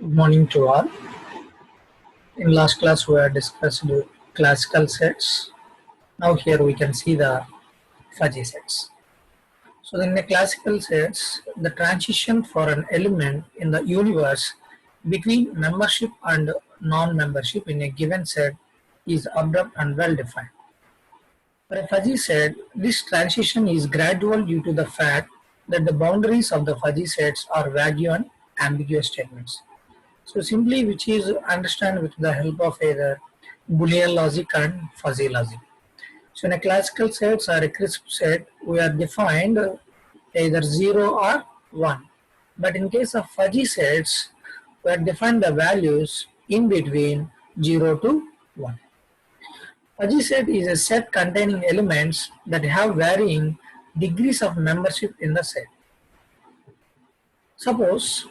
Good morning to all. In last class we have discussed classical sets. Now here we can see the fuzzy sets. So in the classical sets, the transition for an element in the universe between membership and non-membership in a given set is abrupt and well defined. For a fuzzy set, this transition is gradual due to the fact that the boundaries of the fuzzy sets are vague and ambiguous statements. So simply which is understand with the help of either Boolean logic and fuzzy logic. So in a classical sets or a crisp set, we are defined either 0 or 1. But in case of fuzzy sets, we are defined the values in between 0 to 1. Fuzzy set is a set containing elements that have varying degrees of membership in the set. Suppose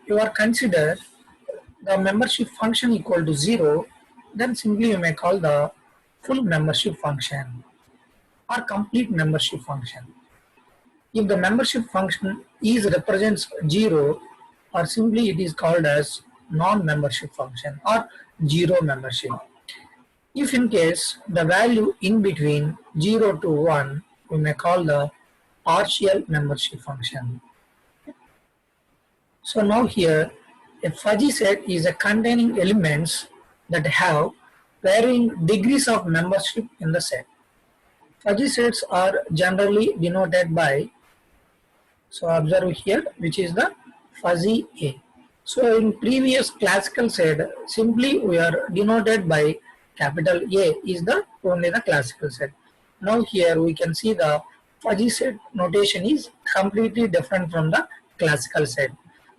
you are consider the membership function equal to 0, then simply you may call the full membership function or complete membership function. If the membership function is represents 0, or simply it is called as non-membership function or 0 membership. If in case the value in between 0 to 1, we may call the partial membership function. So now here a fuzzy set is a containing elements that have varying degrees of membership in the set. Fuzzy sets are generally denoted by, so observe here, which is the fuzzy A. So in previous classical set, simply we are denoted by capital A is the only the classical set. Now here we can see the fuzzy set notation is completely different from the classical set.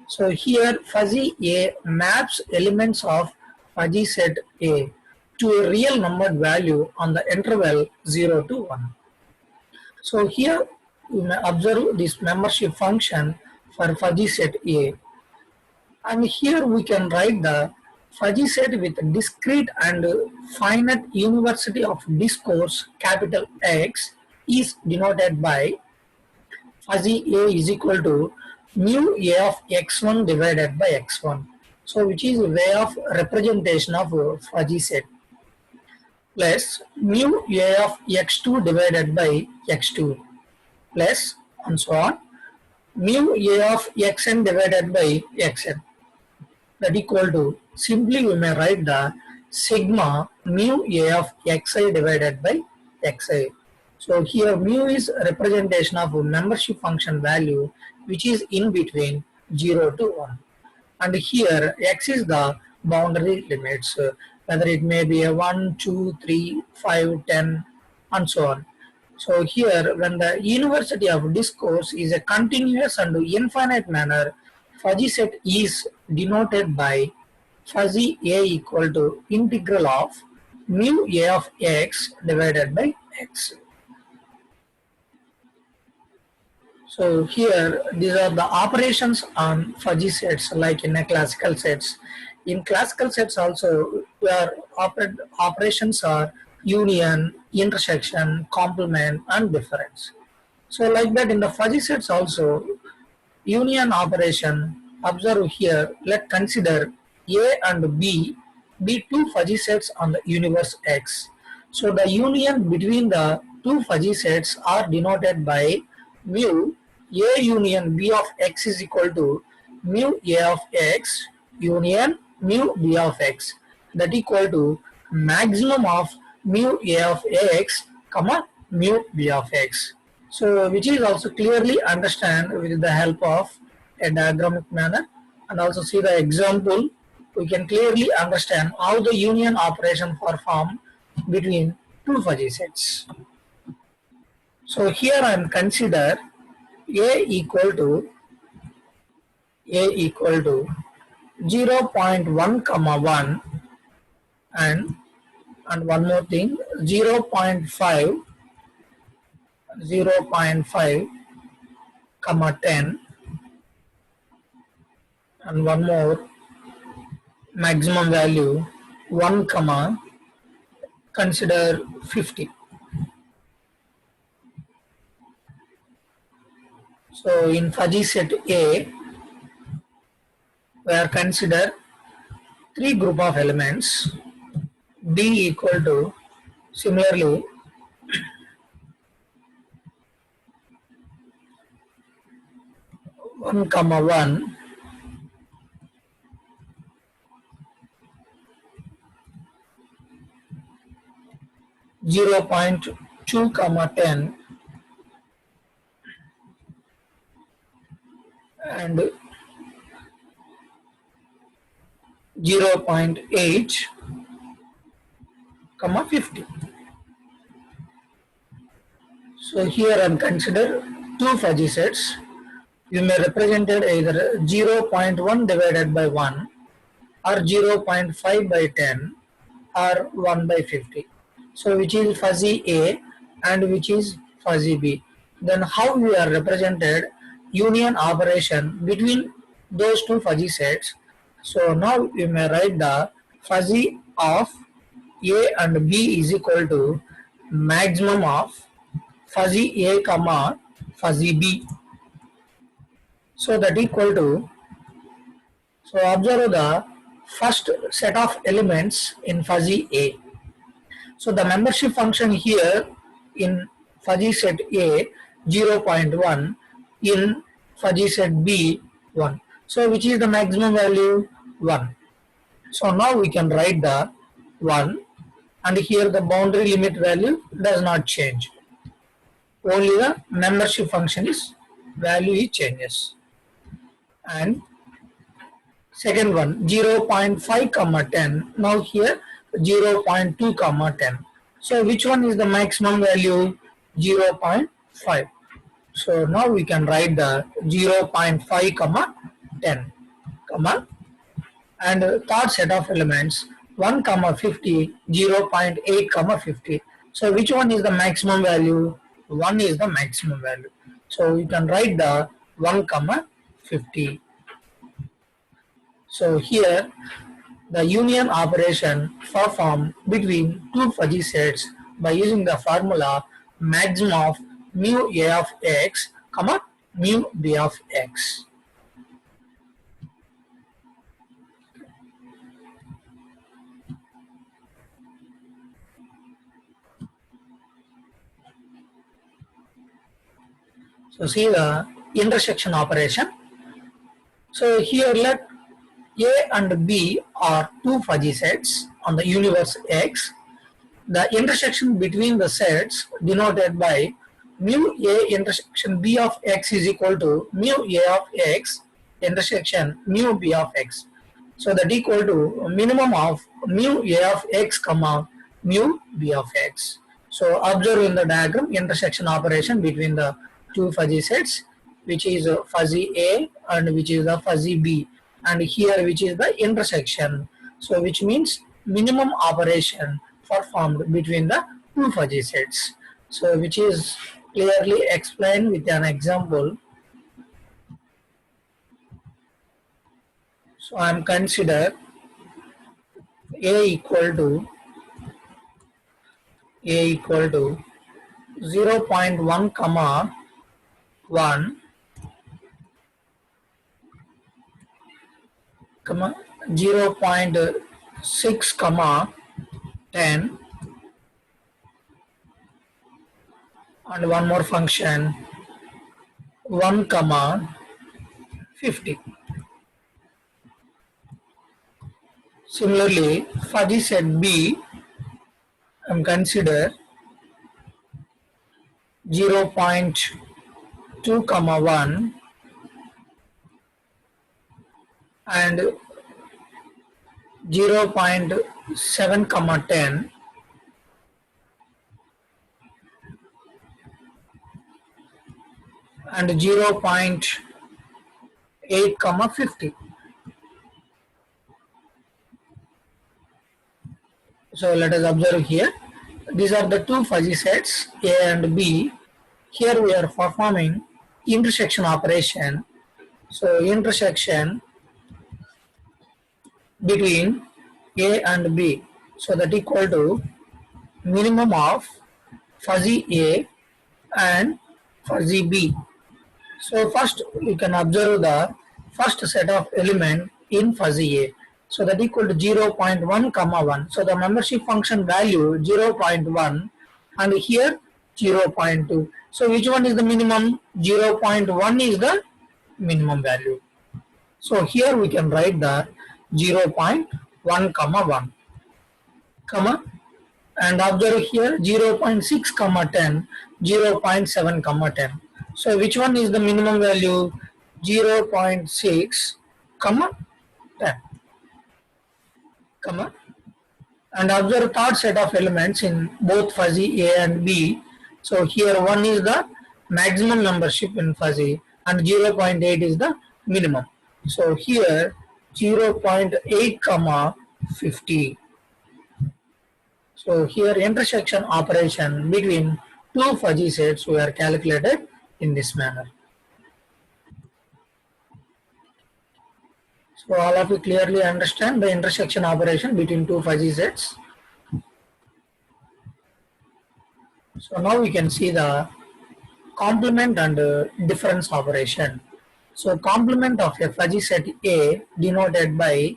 So here fuzzy A maps elements of fuzzy set A to a real numbered value on the interval 0 to 1. So here you may observe this membership function for fuzzy set A, and here we can write the fuzzy set with discrete and finite university of discourse capital X is denoted by fuzzy A is equal to mu A of x1 divided by x1. So which is a way of representation of fuzzy set, plus mu A of x2 divided by x2, plus and so on mu A of xn divided by xn, that equal to, simply we may write the sigma mu A of xi divided by xi. So here mu is representation of a membership function value which is in between 0 to 1, and here x is the boundary limits, whether it may be a 1, 2, 3, 5, 10 and so on. So here when the university of discourse is a continuous and infinite manner, fuzzy set is denoted by fuzzy A equal to integral of mu A of x divided by x. So here these are the operations on fuzzy sets like in a classical sets. In classical sets also where operations are union, intersection, complement and difference. So like that in the fuzzy sets also union operation, observe here, let's consider A and B be two fuzzy sets on the universe X. So the union between the two fuzzy sets are denoted by mu A union B of X is equal to mu A of X union mu B of X, that equal to maximum of mu A of X comma mu B of X. So which is also clearly understand with the help of a diagrammatic manner, and also see the example, we can clearly understand how the union operation perform between two fuzzy sets. So here I am consider A equal to 0.1 comma 1 and one more thing 0.5 comma 10 and one more maximum value 1 comma consider 50. So in fuzzy set A we are consider three group of elements B equal to similarly 1 comma 1 0.2 comma 10 and 0.8 comma 50. So here I am consider two fuzzy sets. You may represent it either 0.1 divided by 1 or 0.5 by 10 or 1 by 50. So which is fuzzy A and which is fuzzy B. Then how we are represented union operation between those two fuzzy sets. So now you may write the fuzzy of A and B is equal to maximum of fuzzy A comma fuzzy B. So that equal to, so observe the first set of elements in fuzzy A. So the membership function here in fuzzy set A 0.1, in fuzzy set B 1. So which is the maximum value? 1. So now we can write the 1, and here the boundary limit value does not change. Only the membership function is value changes. And second one 0.5 comma 10. Now here 0.2 comma 10. So which one is the maximum value? 0.5. So now we can write the 0.5 comma 10 comma, and third set of elements 1 comma 50, 0.8 comma 50. So which one is the maximum value? 1 is the maximum value. So you can write the 1 comma 50. So here the union operation performed between two fuzzy sets by using the formula maximum of mu A of x comma mu B of x. So see the intersection operation. So here let A and B are two fuzzy sets on the universe X. The intersection between the sets denoted by mu A intersection B of x is equal to mu A of x intersection mu B of x. So that equal to minimum of mu A of x comma mu B of x. So observe in the diagram intersection operation between the two fuzzy sets, which is fuzzy A and which is the fuzzy B, and here which is the intersection. So which means minimum operation performed between the two fuzzy sets. So which is clearly explained with an example. So I am consider A equal to 0.1 comma 1 comma 0.6 comma 10, and one more function 1 comma 50. Similarly, fuzzy set B I consider 0.2 comma 1 and 0.7 comma 10 and 0.8 comma 50. So let us observe here. These are the two fuzzy sets A and B. Here we are performing intersection operation. So intersection between A and B. So that equal to minimum of fuzzy A and fuzzy B. So first we can observe the first set of element in fuzzy A. So that equal to 0.1 comma 1. So the membership function value 0.1 and here 0.2. So which one is the minimum? 0.1 is the minimum value. So here we can write the 0.1 comma 1 comma, and observe here 0.6 comma 10, 0.7 comma 10. So which one is the minimum value? 0.6 comma 10 comma, and observe third set of elements in both fuzzy A and B. So here one is the maximum membership in fuzzy and 0.8 is the minimum. So here 0.8 comma 50. So here intersection operation between two fuzzy sets were calculated in this manner. So all of you clearly understand the intersection operation between two fuzzy sets. So now we can see the complement and difference operation. So complement of a fuzzy set A denoted by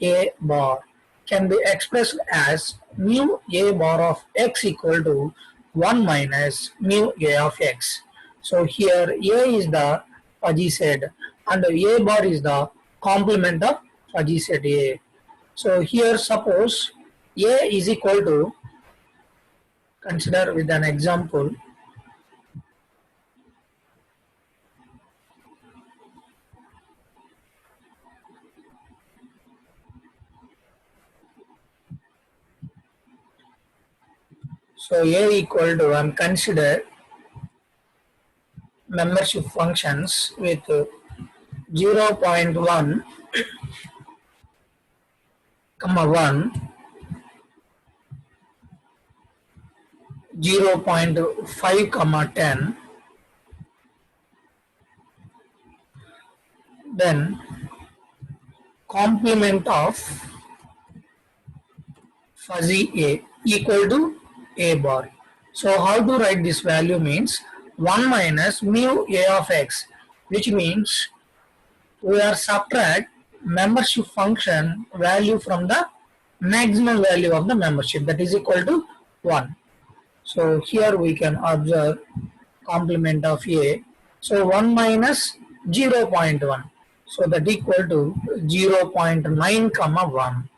A bar can be expressed as mu A bar of x equal to 1 minus mu A of x. So here A is the fuzzy set and A bar is the complement of fuzzy set A. So here suppose A is equal to, consider with an example, so A equal to, and consider membership functions with 0.1 comma 1, 0.5 comma 10, then complement of fuzzy A equal to A bar. So how to write this value means 1 minus mu A of x, which means we are subtract membership function value from the maximum value of the membership, that is equal to 1. So here we can observe complement of A. So 1 minus 0.1. So that equal to 0.9 comma 1.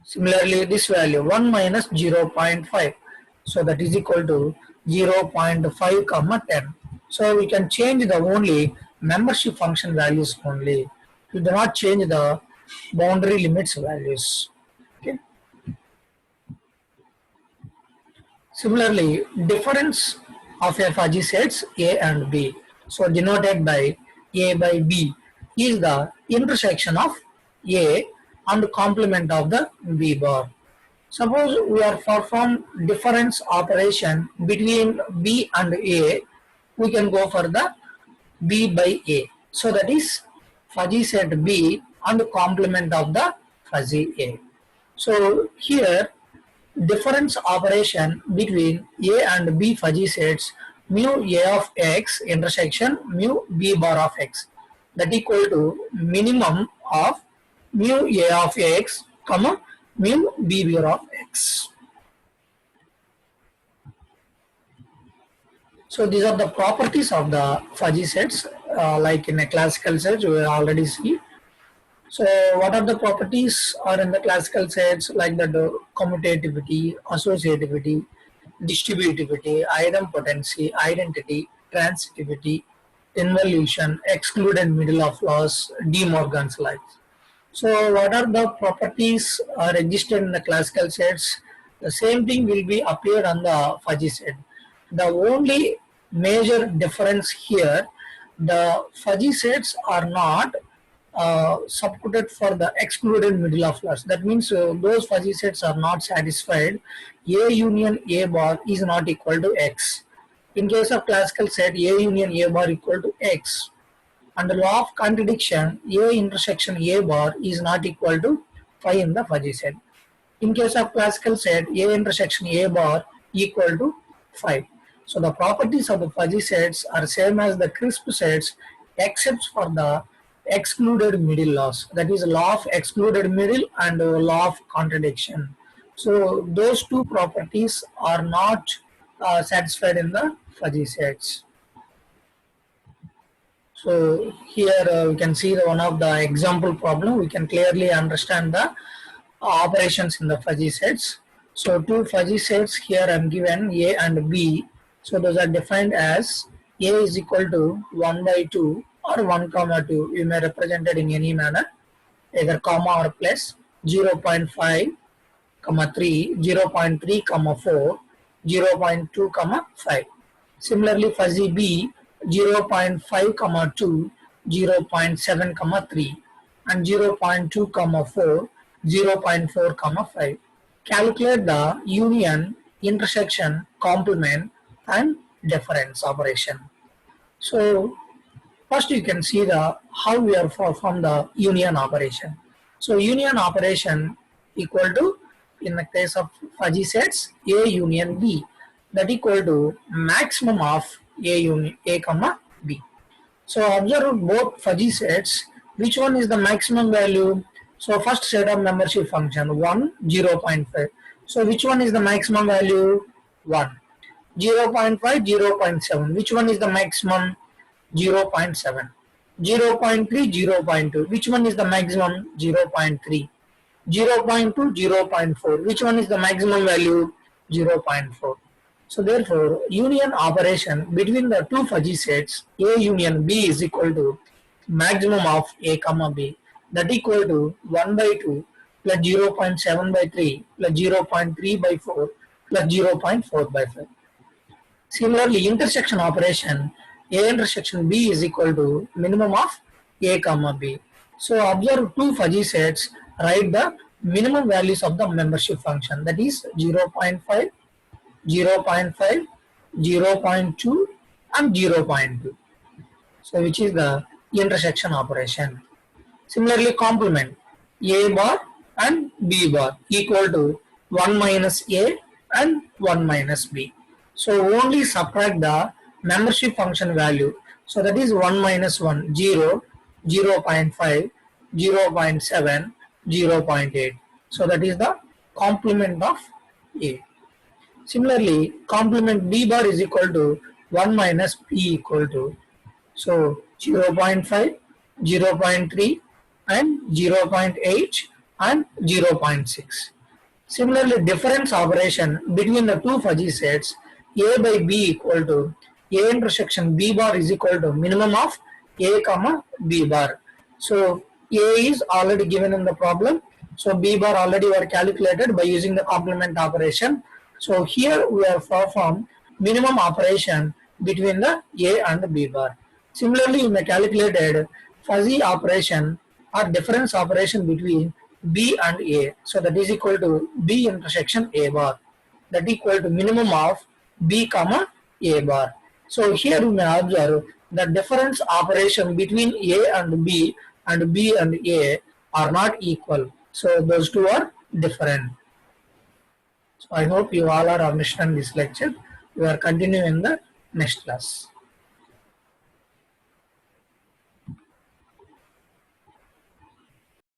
Similarly this value 1 minus 0.5. So that is equal to 0.5 comma 10. So we can change the only membership function values only. We do not change the boundary limits values. Okay. Similarly, difference of a fuzzy sets A and B, so denoted by A by B, is the intersection of A and complement of the B bar. Suppose we are perform difference operation between B and A, we can go for the B by A. So that is fuzzy set B and complement of the fuzzy A. So here difference operation between A and B fuzzy sets mu A of x intersection mu B bar of x, that equal to minimum of mu A of x comma mu B bar of x. So these are the properties of the fuzzy sets, like in a classical set we already see. So what are the properties are in the classical sets, like the commutativity, associativity, distributivity, idempotency, identity, transitivity, involution, excluded middle of loss, De Morgan's laws. So what are the properties are existed in the classical sets? The same thing will be appeared on the fuzzy set. The only major difference here, the fuzzy sets are not substituted for the excluded middle of loss. That means those fuzzy sets are not satisfied. A union A bar is not equal to X. In case of classical set, A union A bar equal to X. Under law of contradiction, A intersection A bar is not equal to phi in the fuzzy set. In case of classical set, A intersection A bar equal to phi. So the properties of the fuzzy sets are same as the crisp sets, except for the excluded middle laws. That is law of excluded middle and law of contradiction. So those two properties are not satisfied in the fuzzy sets. So here we can see one of the example problem. We can clearly understand the operations in the fuzzy sets. So two fuzzy sets here I am given A and B. So those are defined as A is equal to 1 by 2 or 1 comma 2. You may represent it in any manner, either comma or plus, 0.5 comma 3, 0.3 comma 4, 0.2 comma 5. Similarly, fuzzy B 0.5 comma 2, 0.7 comma 3, and 0.2 comma 4, 0.4 comma 5. Calculate the union, intersection, complement, and difference operation. So first you can see the how we are perform the union operation. So union operation equal to, in the case of fuzzy sets, A union B, that equal to maximum of A union A comma B. So observe both fuzzy sets. Which one is the maximum value? So first set of membership function 1, 0.5. So which one is the maximum value? 1. 0.5, 0.7. Which one is the maximum? 0.7. 0.3, 0.2. Which one is the maximum? 0.3. 0.2, 0.4. Which one is the maximum value? 0.4. So therefore, union operation between the two fuzzy sets A union B is equal to maximum of A comma B, that equal to 1 by 2 plus 0.7 by 3 plus 0.3 by 4 plus 0.4 by 5. Similarly, intersection operation A intersection B is equal to minimum of A comma B. So observe two fuzzy sets, write the minimum values of the membership function, that is 0.5, 0.5, 0.2 and 0.2. So which is the intersection operation. Similarly, complement A bar and B bar equal to 1 minus A and 1 minus B. So only subtract the membership function value. So that is 1 minus 1, 0, 0.5, 0.7, 0.8. So that is the complement of A. Similarly, complement B bar is equal to 1 minus B equal to, so 0.5, 0.3 and 0.8 and 0.6. Similarly, difference operation between the two fuzzy sets A by B equal to A intersection B bar is equal to minimum of A comma B bar. So A is already given in the problem. So B bar already were calculated by using the complement operation. So here we have performed minimum operation between the A and the B bar. Similarly, you may calculate fuzzy operation or difference operation between B and A. So that is equal to B intersection A bar, that equal to minimum of B comma A bar. So here you may observe the difference operation between A and B and B and A are not equal. So those two are different. So I hope you all are understand this lecture. We are continuing in the next class.